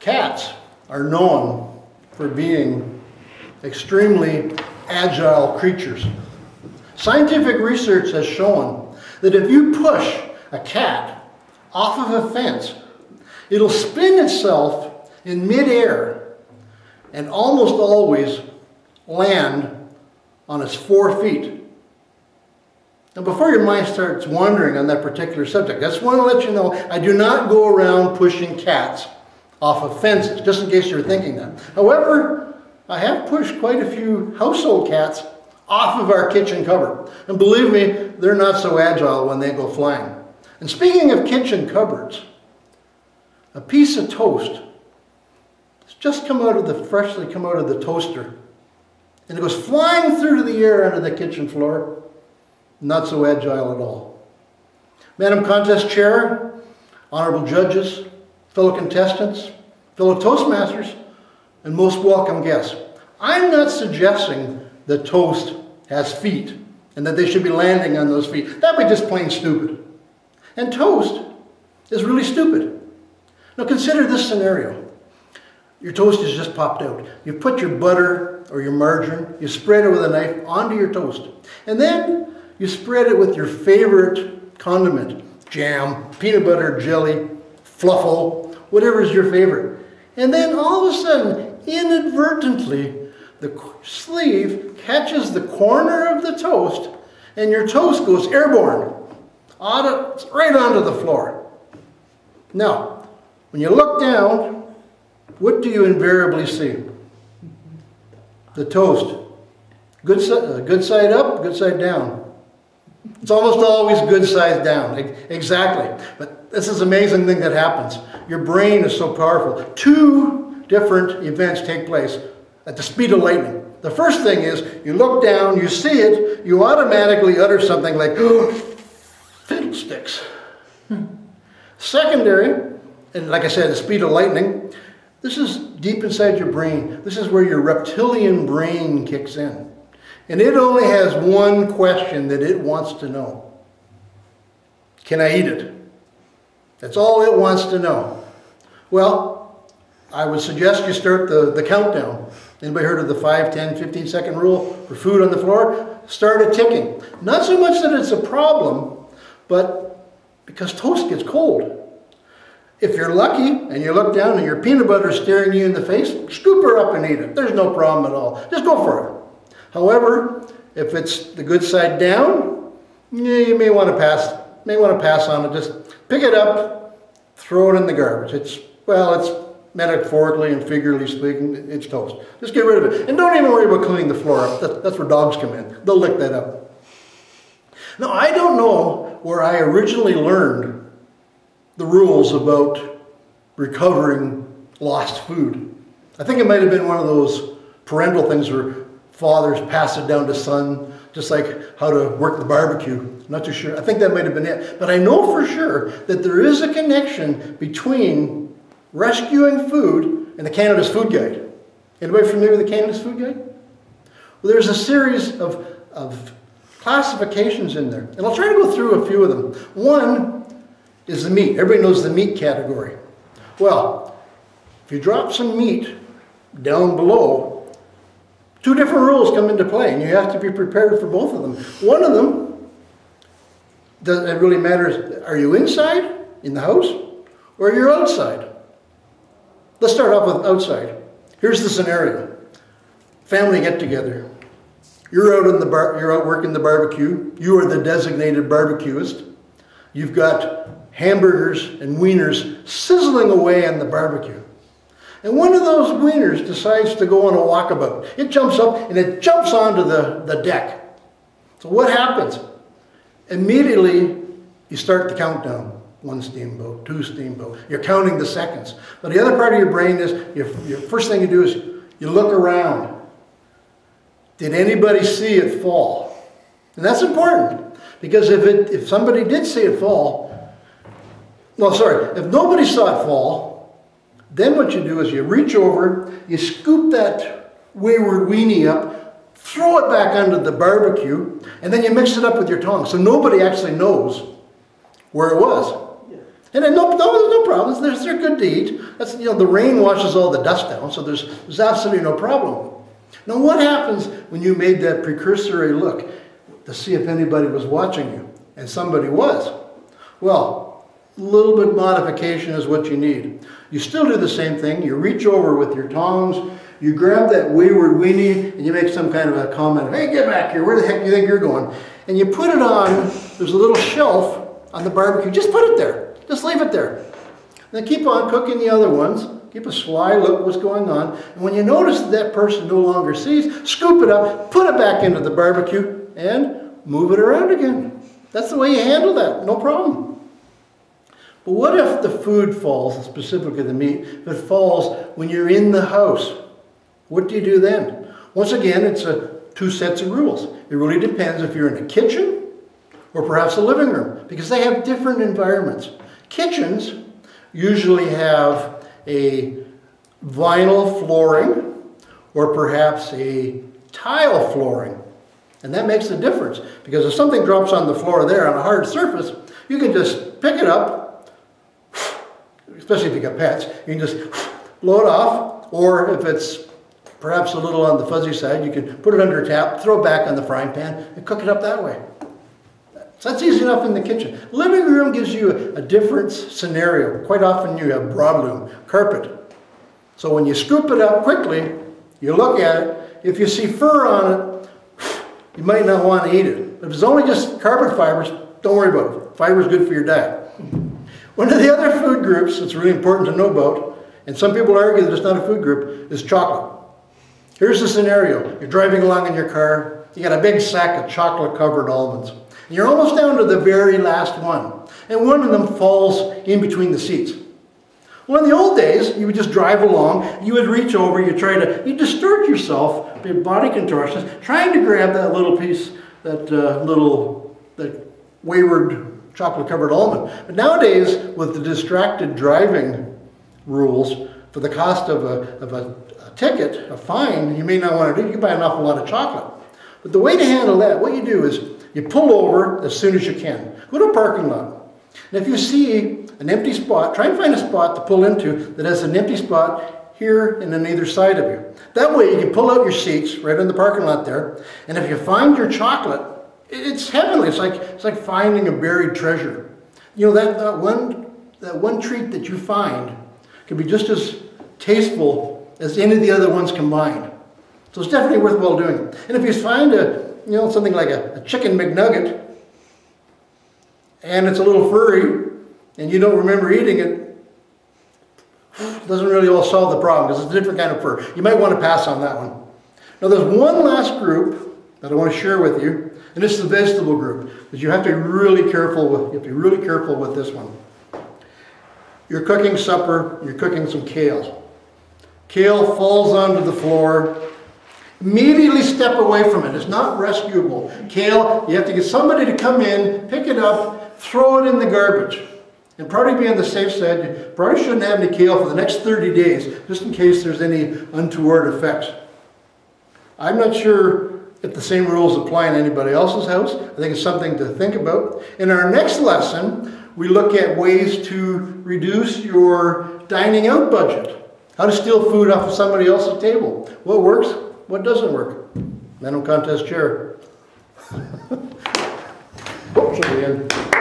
Cats are known for being extremely agile creatures. Scientific research has shown that if you push a cat off of a fence, it'll spin itself in midair and almost always land on its 4 feet. Now, before your mind starts wandering on that particular subject, I just want to let you know I do not go around pushing cats off of fences, just in case you're thinking that. However, I have pushed quite a few household cats off of our kitchen cupboard. And believe me, they're not so agile when they go flying. And speaking of kitchen cupboards, a piece of toast has just freshly come out of the toaster. And it goes flying through to the air onto the kitchen floor. Not so agile at all. Madam Contest Chair, honorable judges, fellow contestants, fellow Toastmasters, and most welcome guests. I'm not suggesting that toast has feet and that they should be landing on those feet. That would be just plain stupid. And toast is really stupid. Now consider this scenario. Your toast has just popped out. You put your butter or your margarine, you spread it with a knife onto your toast. And then you spread it with your favorite condiment, jam, peanut butter, jelly, fluffle, whatever is your favorite. And then all of a sudden, inadvertently, the sleeve catches the corner of the toast and your toast goes airborne, right onto the floor. Now, when you look down, what do you invariably see? The toast. Good side up, good side down. It's almost always good side down. Exactly. But this is an amazing thing that happens. Your brain is so powerful. 2 different events take place at the speed of lightning. The first thing is you look down, you see it, you automatically utter something like, oh, fiddlesticks. Secondary, and like I said, the speed of lightning, this is deep inside your brain. This is where your reptilian brain kicks in. And it only has one question that it wants to know. Can I eat it? That's all it wants to know. Well, I would suggest you start the countdown. Anybody heard of the 5, 10, 15 second rule for food on the floor? Start it ticking. Not so much that it's a problem, but because toast gets cold. If you're lucky and you look down and your peanut butter is staring you in the face, scoop her up and eat it. There's no problem at all. Just go for it. However, if it's the good side down, you may want to pass on it. Just pick it up, throw it in the garbage. It's metaphorically and figuratively speaking, it's toast. Just get rid of it. And don't even worry about cleaning the floor up. That's where dogs come in. They'll lick that up. Now, I don't know where I originally learned the rules about recovering lost food. I think it might have been one of those parental things where fathers pass it down to son, just like how to work the barbecue. I'm not too sure. I think that might have been it. But I know for sure that there is a connection between rescuing food and the Canada's Food Guide. Anybody familiar with the Canada's Food Guide? Well, there's a series of classifications in there. And I'll try to go through a few of them. One is the meat. Everybody knows the meat category. Well, if you drop some meat down below, 2 different rules come into play, and you have to be prepared for both of them. One of them, it really matters, are you inside, in the house, or you're outside? Let's start off with outside. Here's the scenario. Family get together. You're out working the barbecue. You are the designated barbecuist. You've got hamburgers and wieners sizzling away on the barbecue. And one of those wieners decides to go on a walkabout. It jumps up and it jumps onto the deck. So what happens? Immediately, you start the countdown. 1 steamboat, 2 steamboat. You're counting the seconds. But the other part of your brain is, your first thing you do is you look around. Did anybody see it fall? And that's important. Because if somebody did see it fall, if nobody saw it fall, then what you do is you reach over, you scoop that wayward weenie up, throw it back onto the barbecue, and then you mix it up with your tongue. So nobody actually knows where it was. Yeah. And then there's no problems. They're good to eat. That's, you know, the rain washes all the dust down, so there's absolutely no problem. Now what happens when you made that precursory look to see if anybody was watching you? And somebody was. Well, a little bit modification is what you need. You still do the same thing. You reach over with your tongs, you grab that wayward weenie, and you make some kind of a comment, hey, get back here, where the heck do you think you're going? And you put it on, there's a little shelf on the barbecue, just put it there. Just leave it there. Then keep on cooking the other ones. Keep a sly look at what's going on. And when you notice that person no longer sees, scoop it up, put it back into the barbecue, and move it around again. That's the way you handle that. No problem. But what if the food falls, specifically the meat, if it falls when you're in the house? What do you do then? Once again, it's two sets of rules. It really depends if you're in a kitchen or perhaps a living room, because they have different environments. Kitchens usually have a vinyl flooring or perhaps a tile flooring. And that makes a difference, because if something drops on the floor there on a hard surface, you can just pick it up, especially if you got pets, you can just blow it off, or if it's perhaps a little on the fuzzy side, you can put it under a tap, throw it back on the frying pan, and cook it up that way. So that's easy enough in the kitchen. Living room gives you a different scenario. Quite often you have broadloom, carpet. So when you scoop it up quickly, you look at it, if you see fur on it, you might not want to eat it. If it's only just carpet fibers, don't worry about it. Fiber is good for your diet. One of the other food groups that's really important to know about, and some people argue that it's not a food group, is chocolate. Here's the scenario. You're driving along in your car, you got a big sack of chocolate-covered almonds. And you're almost down to the very last one. And one of them falls in between the seats. Well, in the old days, you would just drive along, you would reach over, you distort yourself, your body contortions, trying to grab that little piece, that wayward chocolate-covered almond. But nowadays, with the distracted driving rules, for the cost of a ticket, a fine, you may not want to do, you can buy an awful lot of chocolate. But the way to handle that, what you do is, you pull over as soon as you can. Go to a parking lot. And if you see an empty spot, try and find a spot to pull into that has an empty spot here and on either side of you. That way you can pull out your seats right in the parking lot there. And if you find your chocolate, it's heavenly. It's like finding a buried treasure. You know, that one treat that you find can be just as tasteful as any of the other ones combined. So it's definitely worthwhile doing it. And if you find something like a chicken McNugget, and it's a little furry, and you don't remember eating it, doesn't really all solve the problem, because it's a different kind of fur. You might want to pass on that one. Now there's one last group that I want to share with you, and it's the vegetable group, because you have to be really careful with this one. You're cooking supper, you're cooking some kale. Kale falls onto the floor. Immediately step away from it. It's not rescuable. Kale, you have to get somebody to come in, pick it up, throw it in the garbage. And probably be on the safe side. You probably shouldn't have any kale for the next 30 days, just in case there's any untoward effects. I'm not sure if the same rules apply in anybody else's house. I think it's something to think about. In our next lesson, we look at ways to reduce your dining out budget. How to steal food off of somebody else's table. What works? What doesn't work? Mental contest chair. Oops, at the end.